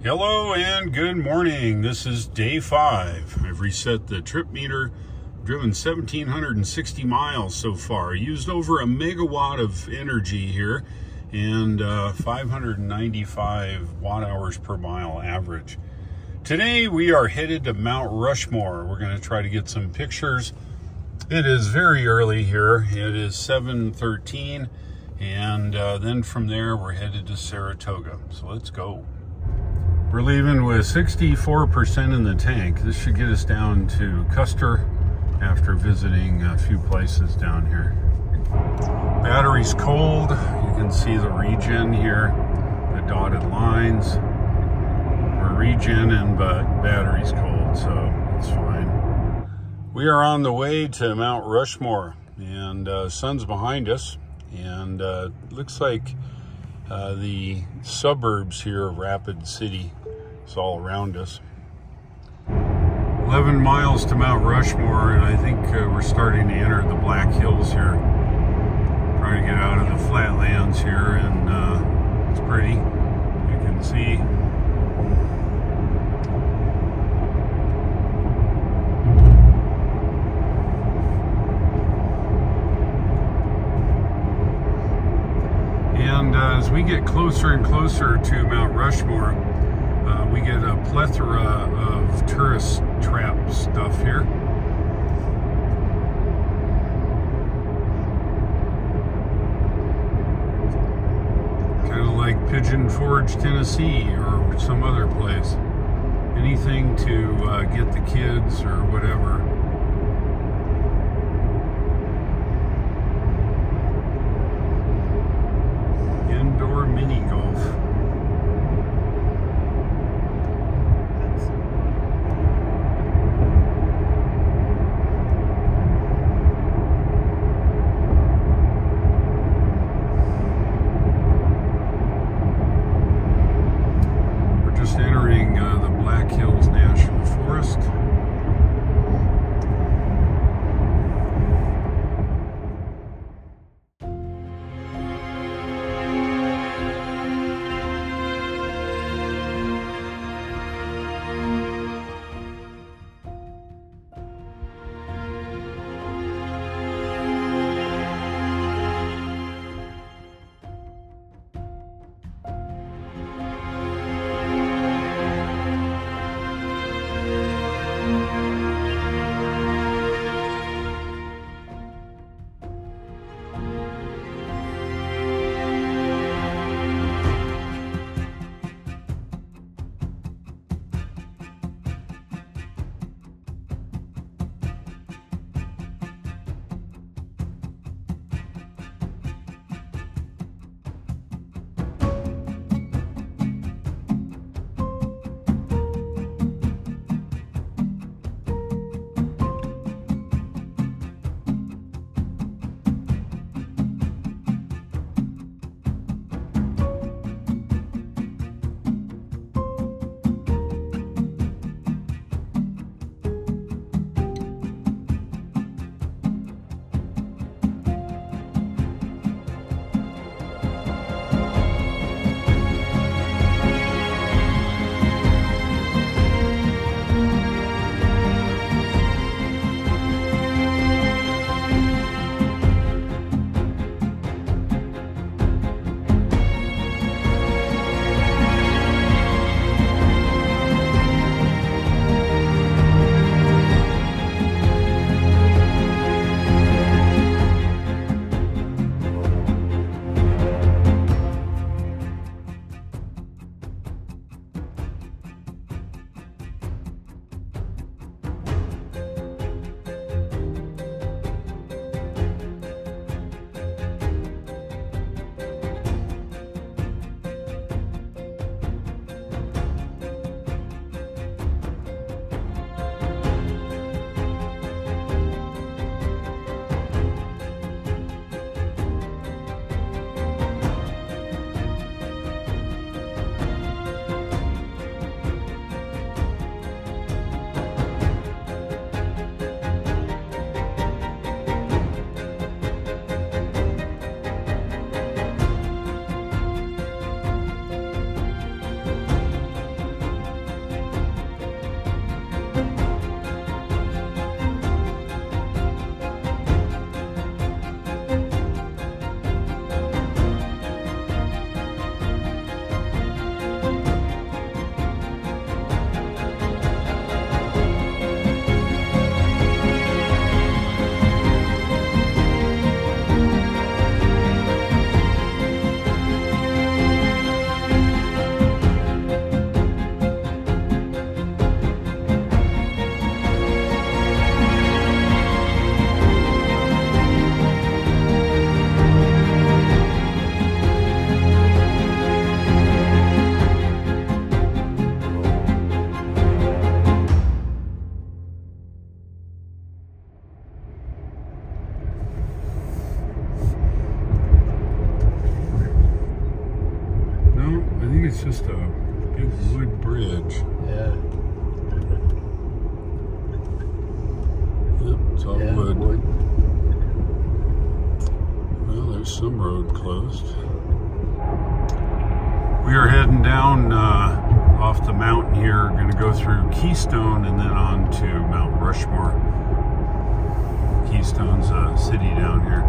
Hello and good morning. This is day 5. I've reset the trip meter, driven 1,760 miles so far, used over a megawatt of energy here, and 595 watt hours per mile average. Today we are headed to Mount Rushmore. We're going to try to get some pictures. It is very early here. It is 7:13, and then from there we're headed to Saratoga. So let's go. We're leaving with 64% in the tank. This should get us down to Custer after visiting a few places down here. Battery's cold. You can see the regen here, the dotted lines. We're regenning, but battery's cold, so it's fine. We are on the way to Mount Rushmore, and sun's behind us, and looks like the suburbs here of Rapid City is all around us. 11 miles to Mount Rushmore, and I think we're starting to enter the Black Hills here. Trying to get out of the flatlands here, and it's pretty. You can see. And as we get closer and closer to Mount Rushmore, we get a plethora of tourist trap stuff here. Kind of like Pigeon Forge, Tennessee, or some other place. Anything to get the kids or whatever. Indoor mini golf. We're just entering the Black Hills National Forest. some road closed. We are heading down off the mountain here. Going to go through Keystone and then on to Mount Rushmore. Keystone's a city down here.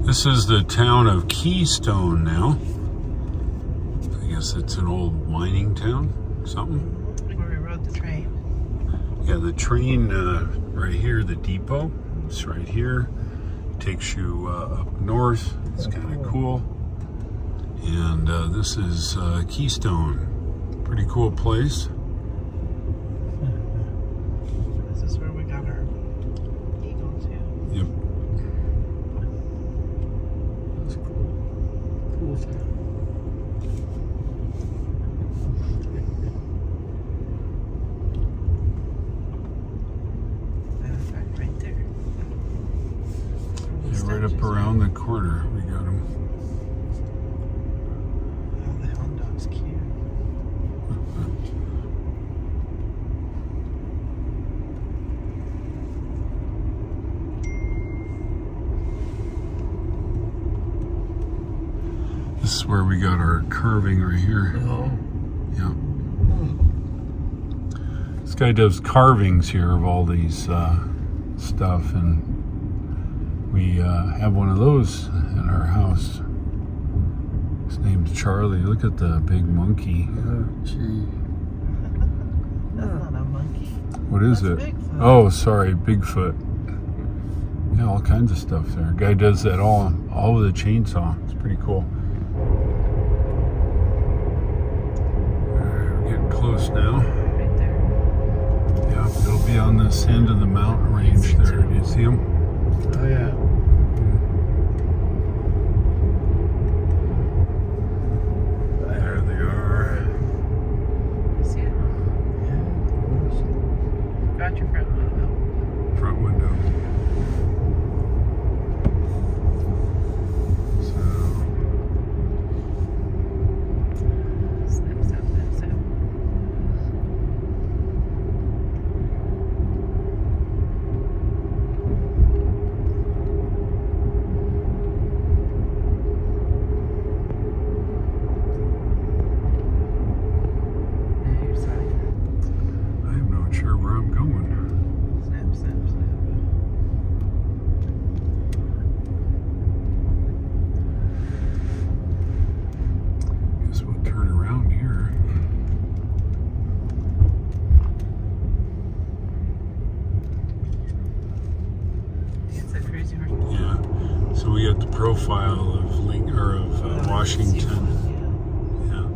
This is the town of Keystone now. I guess it's an old mining town, something. Where we rode the train. Yeah, the train right here, the depot. It's right here. Takes you up north. It's kind of cool. And this is Keystone. Pretty cool place. This is where we got our eagle too. Yep. Right there. Yeah, right up around the corner, we got them. Oh, the hound dog's cute. This is where we got our carving right here. Oh. Yeah. This guy does carvings here of all these stuff, and we have one of those in our house. His name's Charlie. Look at the big monkey. Oh, gee. That's not a monkey. What is That's it? Bigfoot. Oh, sorry, Bigfoot. Yeah, all kinds of stuff there. Guy does that all with a chainsaw. It's pretty cool. Alright, we're getting close now. Right there. Yeah, it'll be on this end of the mountain range there. Do you see him? Oh, yeah. There they are. See it? Got your front window. Front window. Snap, snap, snap, snap. Your side. I'm not sure where I'm going. Snap, snap, snap. Guess we'll turn around here. It's a crazy horse. Yeah. So we got the profile of Washington. Yeah.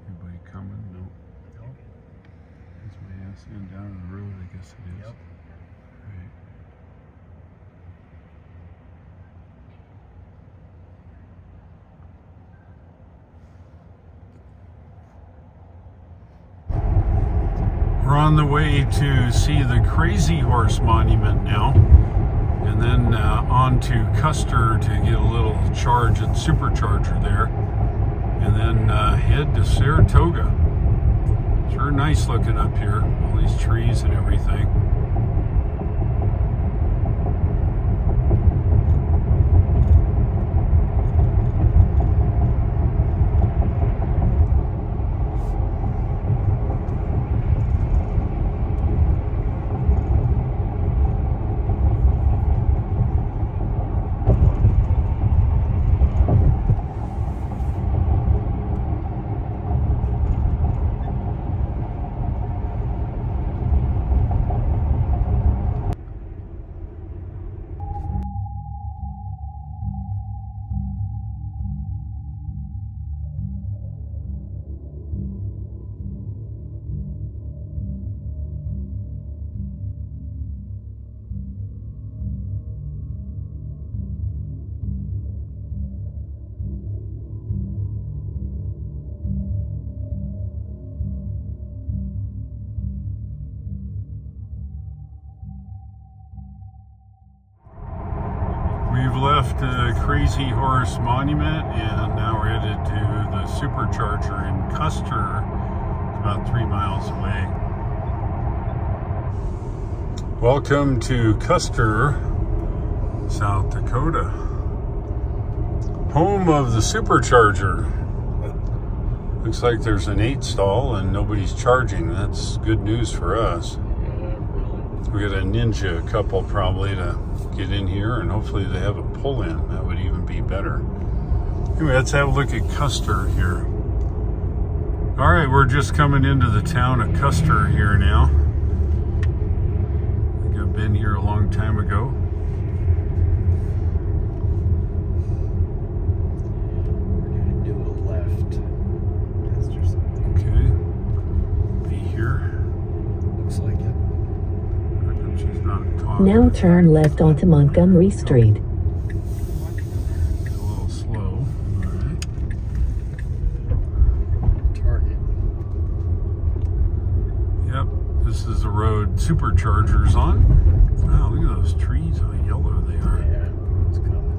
Anybody coming? No. Is my ass in down the road? I guess it is. Yep. Right. We're on the way to see the Crazy Horse Monument now, and then on to Custer to get a little charge at Supercharger there, and then head to Saratoga. Sure nice looking up here, all these trees and everything. Crazy Horse Monument, and now we're headed to the supercharger in Custer. It's about 3 miles away. Welcome to Custer, South Dakota, home of the supercharger. Looks like there's an 8 stall and nobody's charging. That's good news for us. We got a Ninja couple probably to get in here, and hopefully they have a pull-in. That would even be better. Anyway, let's have a look at Custer here. All right, we're just coming into the town of Custer here now. I think I've been here a long time ago. We're gonna do a left. Okay. Be here. Looks like it. She's not talking. Now turn left onto Montgomery Street. A little slow. All right. Target. Yep, this is the road supercharger's on. Wow, look at those trees, how yellow they are. Yeah, it's coming.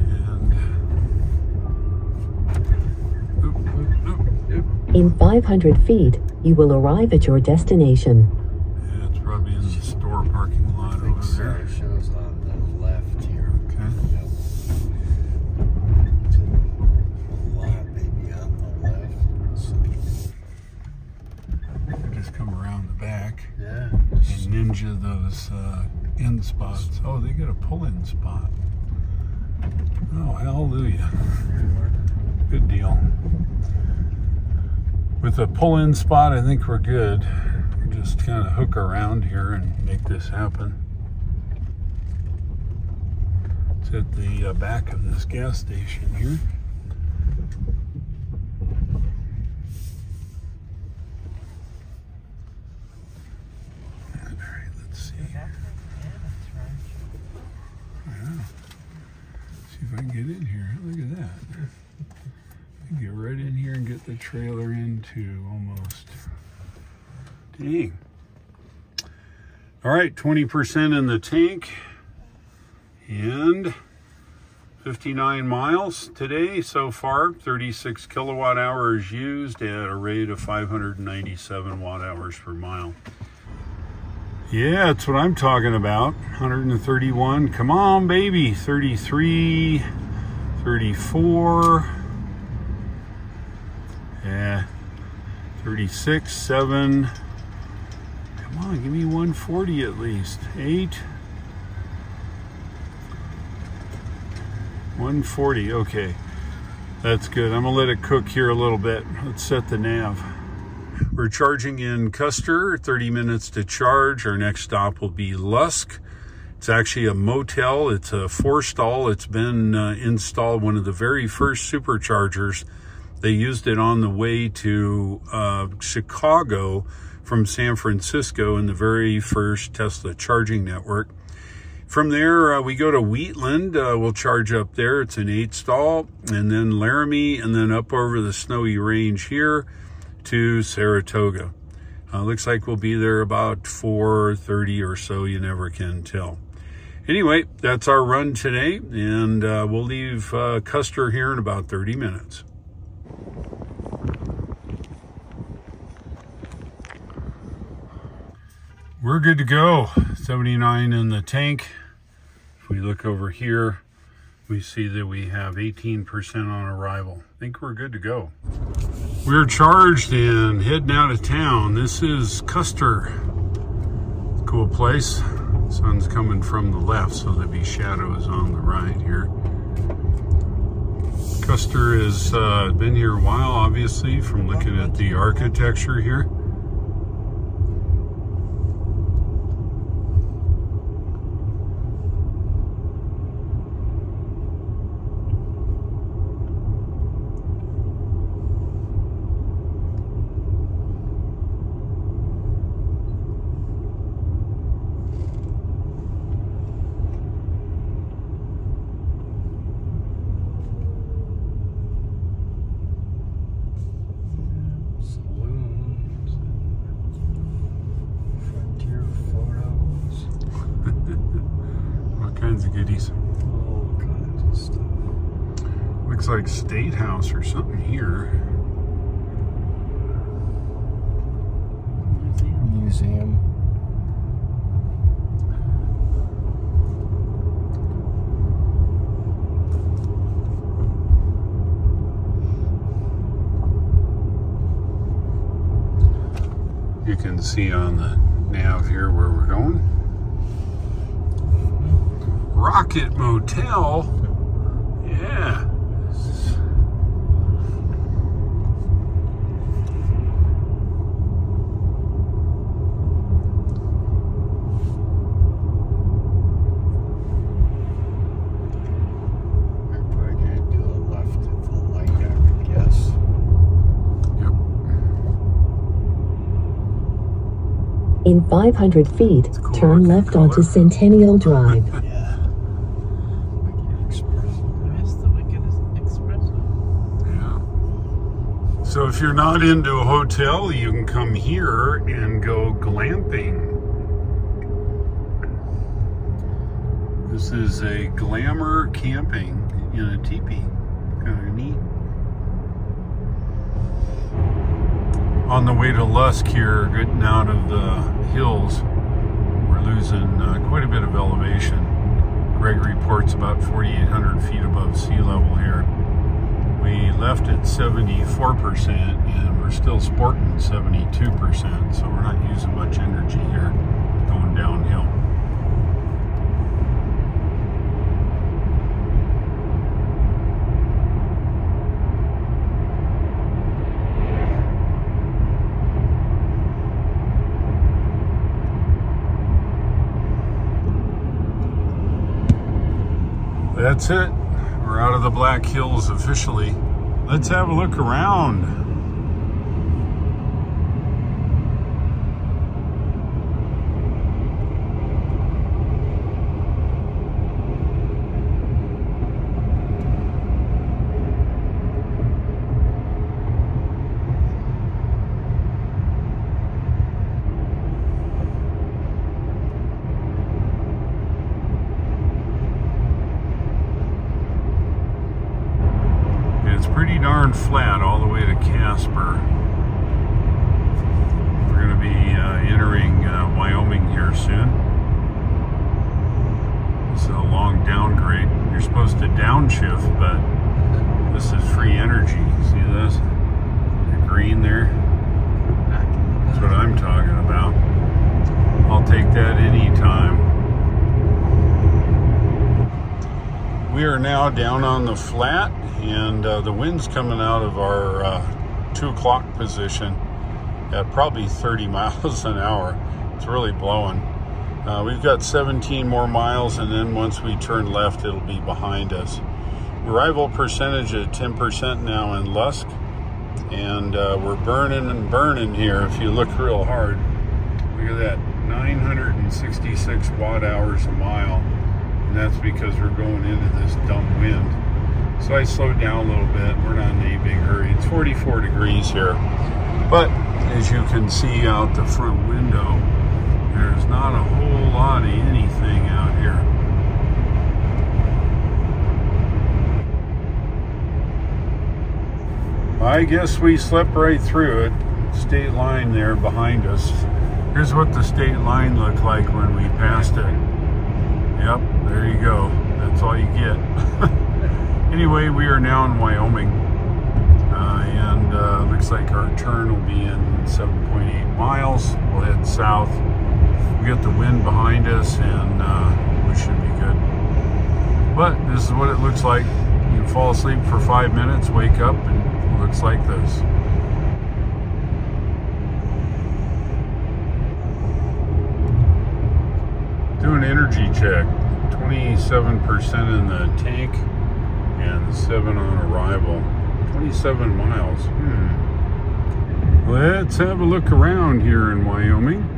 And oop, oop, oop. In 500 feet, you will arrive at your destination. Yeah, it's probably in the store parking lot over there. It shows on the left here. Okay. Yep. A lot maybe on the left. Just come around the back Yeah. and ninja those end spots. Oh, they got a pull-in spot. Oh, hallelujah. Good deal. With a pull-in spot, I think we're good. We'll just kind of hook around here and make this happen. It's at the back of this gas station here. All right, let's see. Yeah. See if I can get in here. Look at that. Get right in here and get the trailer into almost. Dang. All right, 20% in the tank and 59 miles today so far. 36 kilowatt hours used at a rate of 597 watt hours per mile. Yeah, that's what I'm talking about. 131. Come on, baby. 33, 34. Yeah, 36, 7. Come on, give me 140 at least. 8. 140, okay. That's good. I'm gonna let it cook here a little bit. Let's set the nav. We're charging in Custer, 30 minutes to charge. Our next stop will be Lusk. It's actually a motel. It's a 4-stall. It's been installed, one of the very first superchargers. They used it on the way to Chicago from San Francisco in the very first Tesla charging network. From there, we go to Wheatland. We'll charge up there. It's an 8-stall. And then Laramie, and then up over the Snowy Range here to Saratoga. Looks like we'll be there about 4:30 or so. You never can tell. Anyway, that's our run today. And we'll leave Custer here in about 30 minutes. We're good to go. 79 in the tank. If we look over here, we see that we have 18% on arrival. I think we're good to go. We're charged and heading out of town. This is Custer. Cool place. Sun's coming from the left, so there'll be shadows on the right here. Custer has been here a while, obviously, from looking at the architecture here. kinds of goodies. All kinds of stuff. Looks like State House or something here. Museum. You can see on the nav here where we're going. Rocket Motel. Yeah. We're probably gonna do a left at the light, I would guess. Yep. In 500 feet, cool turn looking left onto color. Centennial Drive. Yeah. Wicked Express. Where's the Wicked Espresso? Yeah. So if you're not into a hotel, you can come here and go glamping. This is a glamour camping in a teepee. Kind of neat. On the way to Lusk here, getting out of the hills, we're losing quite a bit of elevation. Greg reports about 4,800 feet above sea level here. We left at 74% and we're still sporting 72%, so we're not using much energy here going downhill. That's it. We're out of the Black Hills officially. Let's have a look around. It's pretty darn flat all the way to Casper. We're going to be entering Wyoming here soon. This is a long downgrade. You're supposed to downshift, but this is free energy. See this? The green there? That's what I'm talking about. I'll take that anytime. We are now down on the flat, and the wind's coming out of our 2 o'clock position at probably 30 miles an hour. It's really blowing. We've got 17 more miles, and then once we turn left, it'll be behind us. Arrival percentage at 10% now in Lusk, and we're burning and burning here if you look real hard. Look at that, 966 watt hours a mile. And that's because we're going into this dumb wind. So I slowed down a little bit. We're not in any big hurry. It's 44 degrees here. But as you can see out the front window, there's not a whole lot of anything out here. I guess we slept right through it. State line there behind us. Here's what the state line looked like when we passed it. Yep, there you go. That's all you get. Anyway, we are now in Wyoming, and looks like our turn will be in 7.8 miles. We'll head south. We got the wind behind us, and we should be good. But this is what it looks like. You can fall asleep for 5 minutes, wake up, and it looks like this. Do an energy check. 27% in the tank and 7 on arrival. 27 miles. Let's have a look around here in Wyoming.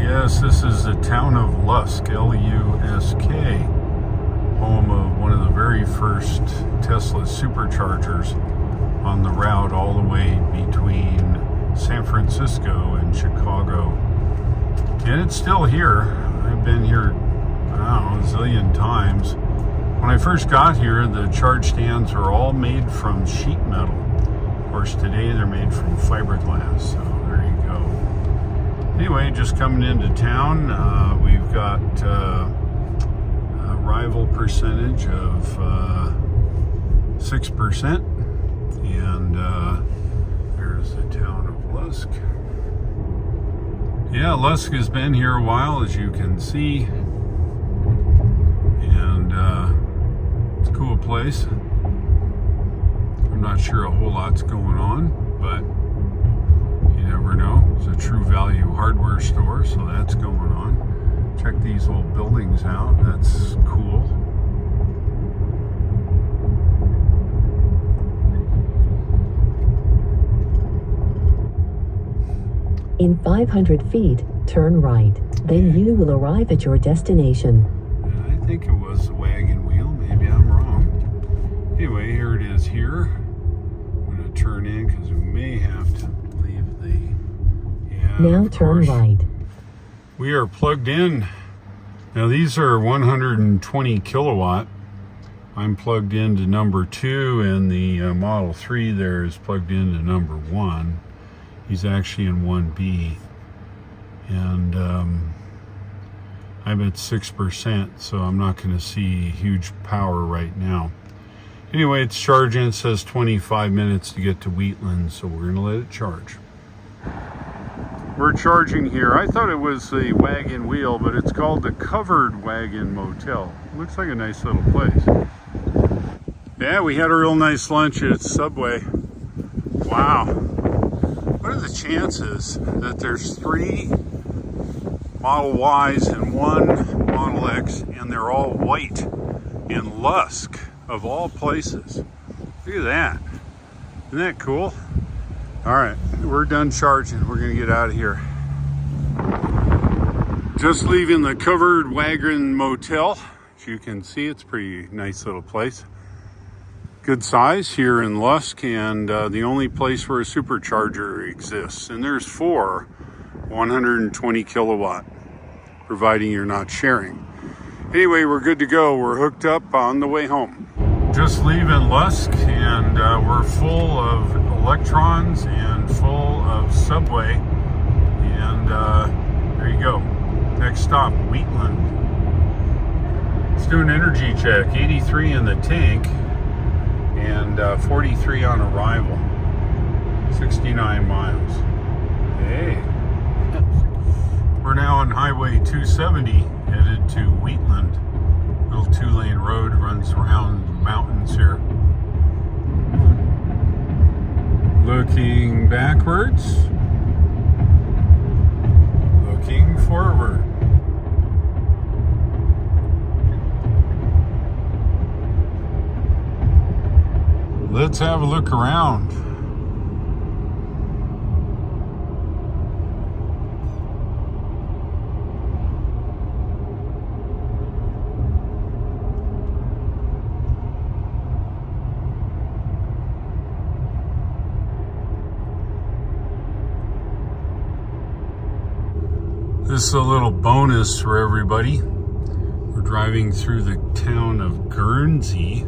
Yes, this is the town of Lusk, L-U-S-K, home of one of the very first Tesla superchargers on the route all the way between San Francisco and Chicago. And it's still here. I've been here, I don't know, a zillion times. When I first got here, the charge stands were all made from sheet metal. Of course, today they're made from fiberglass, so there you go. Anyway, just coming into town, we've got a arrival percentage of 6%, and there's the town of Lusk. Yeah, Lusk has been here a while, as you can see, and it's a cool place. I'm not sure a whole lot's going on, but you never know. It's a True Value hardware store, so that's going on. Check these old buildings out. That's cool. In 500 feet, turn right. Then you will arrive at your destination. I think it was the wagon wheel. Maybe I'm wrong. Anyway, here it is here. I'm going to turn in because we may have to leave the... Yeah, now turn right. We are plugged in. Now these are 120 kilowatt. I'm plugged into number 2, and the Model 3 there is plugged into number 1. He's actually in 1B. And I'm at 6%, so I'm not going to see huge power right now. Anyway, it's charging. It says 25 minutes to get to Wheatland, so we're going to let it charge. We're charging here. I thought it was the Wagon Wheel, but it's called the Covered Wagon Motel. Looks like a nice little place. Yeah, we had a real nice lunch at Subway. Wow. What are the chances that there's 3 Model Ys and 1 Model X, and they're all white in Lusk, of all places? Look at that. Isn't that cool? All right, we're done charging. We're gonna get out of here. Just leaving the Covered Wagon Motel. As you can see, it's a pretty nice little place. Good size here in Lusk, and the only place where a supercharger exists. And there's 4 120 kilowatt, providing you're not sharing. Anyway, we're good to go. We're hooked up on the way home. Just leaving Lusk, and we're full of electrons and full of Subway. And there you go. Next stop, Wheatland. Let's do an energy check. 83 in the tank, and 43 on arrival. 69 miles. Hey. We're now on Highway 270, headed to Wheatland. Little 2-lane road runs around the mountains here. Looking backwards. Looking forward. Let's have a look around. This is a little bonus for everybody. We're driving through the town of Guernsey.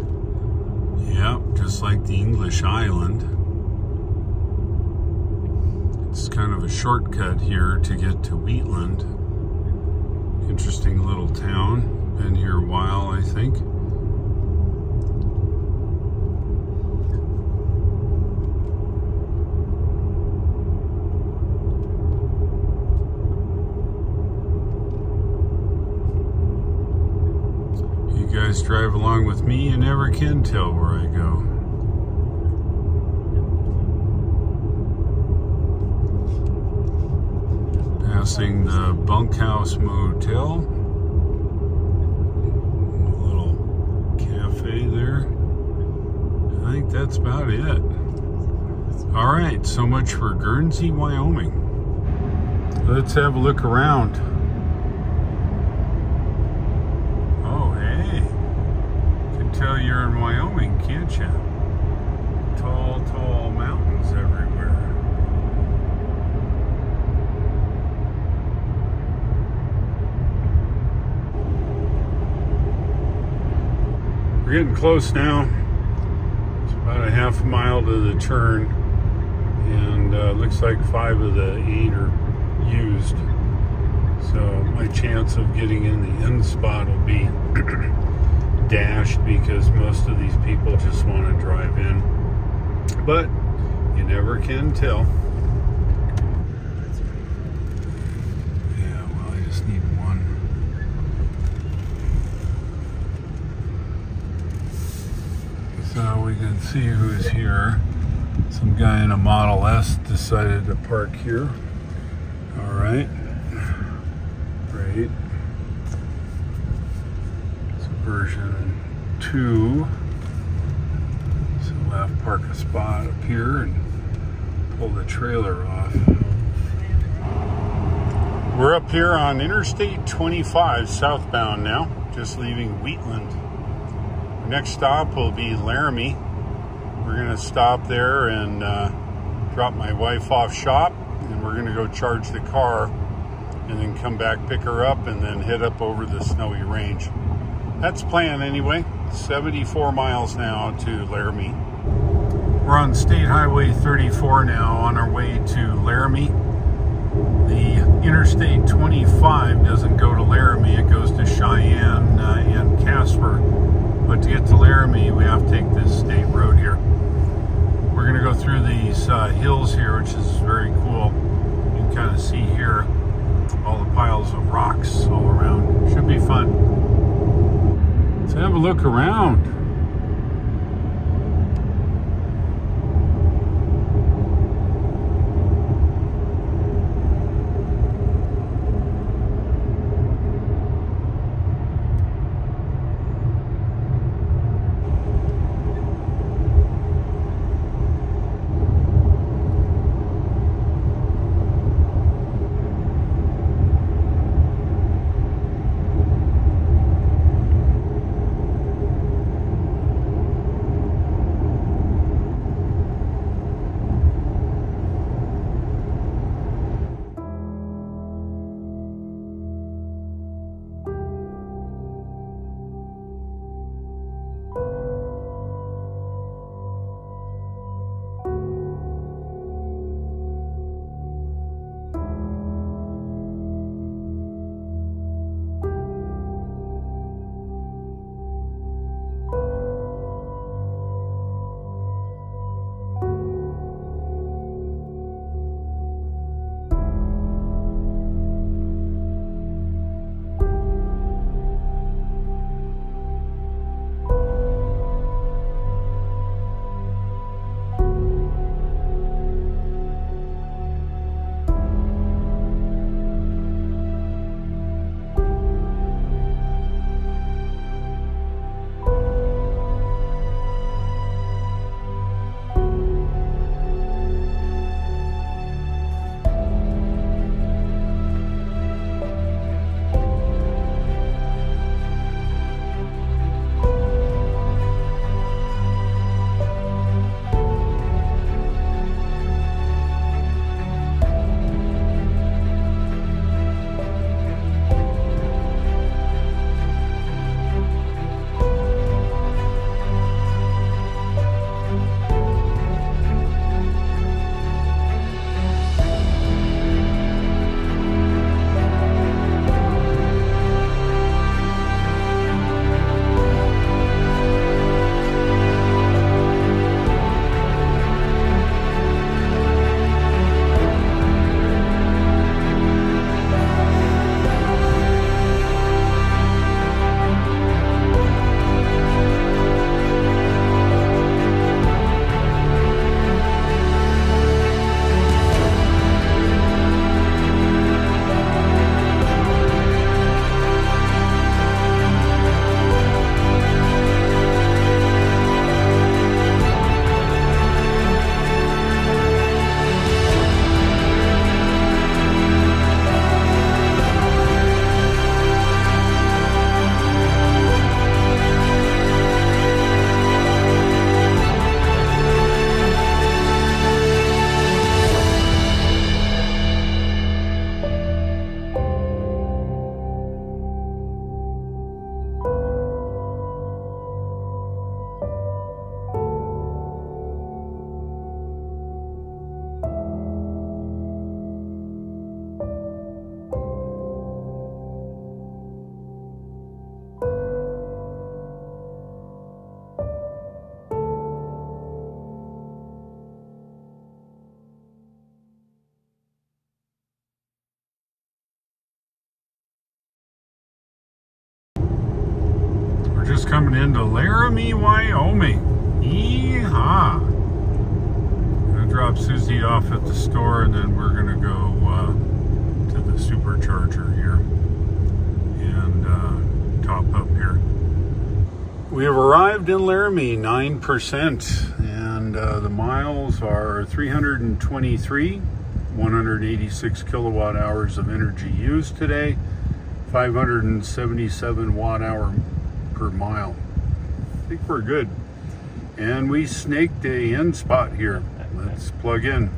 Yep, just like the English island. It's kind of a shortcut here to get to Wheatland. Interesting little town. Been here a while, I think. You guys drive along with me, you never can tell where I go. Passing the Bunkhouse Motel. A little cafe there. I think that's about it. All right, so much for Guernsey, Wyoming. Let's have a look around. Oh, hey. You can tell you're in Wyoming, can't you? Tall, tall mountains everywhere. We're getting close now. It's about a half a mile to the turn, and looks like 5 of the 8 are used. So my chance of getting in the end spot will be dashed because most of these people just want to drive in. But you never can tell. Yeah, well, I just need one. So we can see who's here. Some guy in a Model S decided to park here. All right. Great. It's version 2. So we'll have to park a spot up here and pull the trailer off. We're up here on Interstate 25 southbound now, just leaving Wheatland. Our next stop will be Laramie. We're going to stop there and drop my wife off shop, and we're going to go charge the car and then come back, pick her up, and then head up over the Snowy Range. That's the plan anyway. 74 miles now to Laramie. We're on State Highway 34 now on our way to Laramie. The Interstate 25 doesn't go to Laramie, it goes to Cheyenne and Casper. But to get to Laramie, we have to take this state road here. We're going to go through these hills here, which is very cool. You can kind of see here all the piles of rocks all around. Should be fun. Let's have a look around. coming into Laramie, Wyoming. Yeehaw! Gonna drop Susie off at the store, and then we're gonna go to the supercharger here and top up here. We have arrived in Laramie, 9%, and the miles are 323, 186 kilowatt hours of energy used today, 577 watt hour per mile. I think we're good. And we snaked a end spot here. Let's plug in.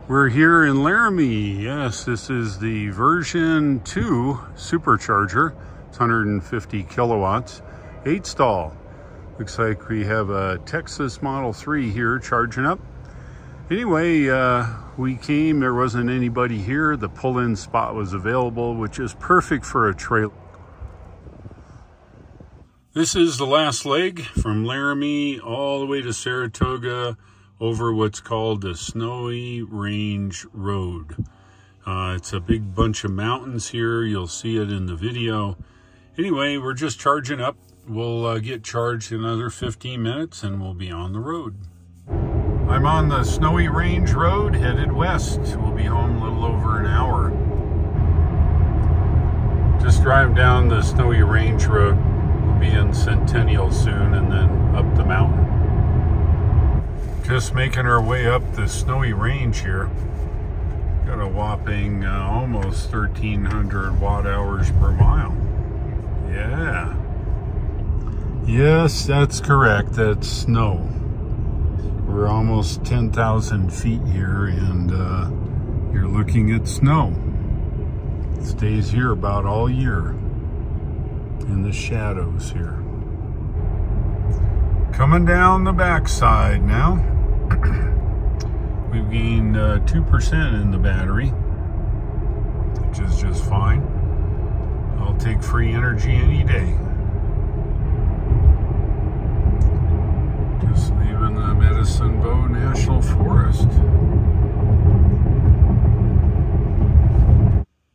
We're here in Laramie. Yes, this is the version 2 supercharger. It's 150 kilowatts, 8 stall. Looks like we have a Texas Model 3 here charging up. Anyway, we came, there wasn't anybody here. The pull-in spot was available, which is perfect for a trailer. This is the last leg from Laramie all the way to Saratoga over what's called the Snowy Range Road. It's a big bunch of mountains here. You'll see it in the video. Anyway, we're just charging up. We'll get charged in another 15 minutes and we'll be on the road. I'm on the Snowy Range Road, headed west. We'll be home a little over an hour. Just drive down the Snowy Range Road. We'll be in Centennial soon and then up the mountain. Just making our way up the Snowy Range here. Got a whopping almost 1,300 watt hours per mile. Yeah. Yes, that's correct. That's snow. We're almost 10,000 feet here, and you're looking at snow. It stays here about all year in the shadows here. Coming down the backside now. We've gained 2% in the battery, which is just fine. I'll take free energy any day. Just leaving the Medicine Bow National Forest.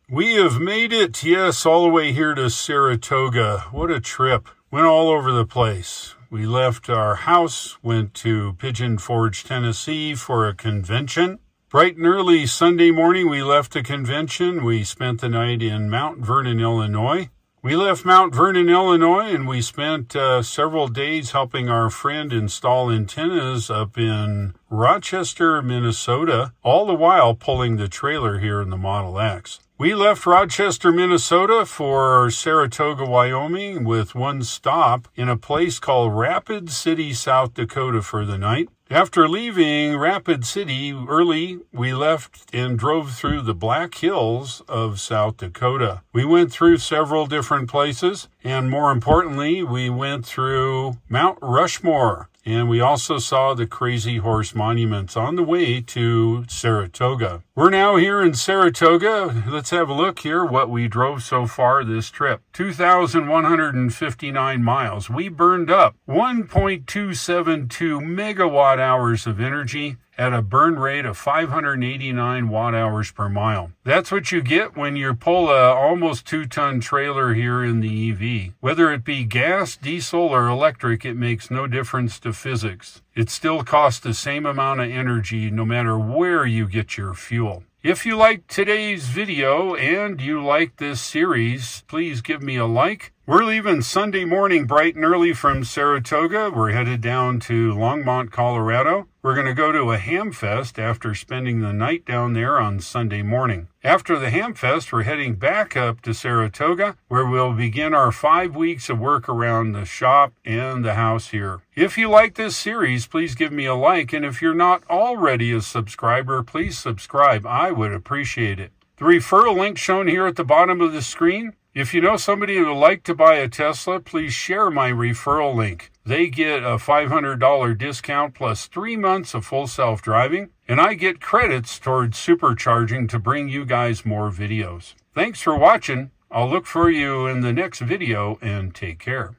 We have made it, yes, all the way here to Saratoga. What a trip. Went all over the place. We left our house, went to Pigeon Forge, Tennessee for a convention. Bright and early Sunday morning, we left the convention. We spent the night in Mount Vernon, Illinois. We left Mount Vernon, Illinois, and we spent several days helping our friend install antennas up in Rochester, Minnesota, all the while pulling the trailer here in the Model X. We left Rochester, Minnesota for Saratoga, Wyoming, with one stop in a place called Rapid City, South Dakota for the night. After leaving Rapid City early, we left and drove through the Black Hills of South Dakota. We went through several different places, and more importantly, we went through Mount Rushmore. And we also saw the Crazy Horse monuments on the way to Saratoga. We're now here in Saratoga. Let's have a look here what we drove so far this trip. 2,159 miles. We burned up 1.272 megawatt hours of energy at a burn rate of 589 watt hours per mile. That's what you get when you pull a almost 2-ton trailer here in the EV. Whether it be gas, diesel, or electric, it makes no difference to physics. It still costs the same amount of energy no matter where you get your fuel. If you liked today's video and you like this series, please give me a like. We're leaving Sunday morning bright and early from Saratoga. We're headed down to Longmont, Colorado. We're going to go to a ham fest after spending the night down there on Sunday morning. After the ham fest, we're heading back up to Saratoga, where we'll begin our 5 weeks of work around the shop and the house here. If you like this series, please give me a like. And if you're not already a subscriber, please subscribe. I would appreciate it. The referral link shown here at the bottom of the screen. If you know somebody who would like to buy a Tesla, please share my referral link. They get a $500 discount plus 3 months of full self-driving, and I get credits towards supercharging to bring you guys more videos. Thanks for watching. I'll look for you in the next video, and take care.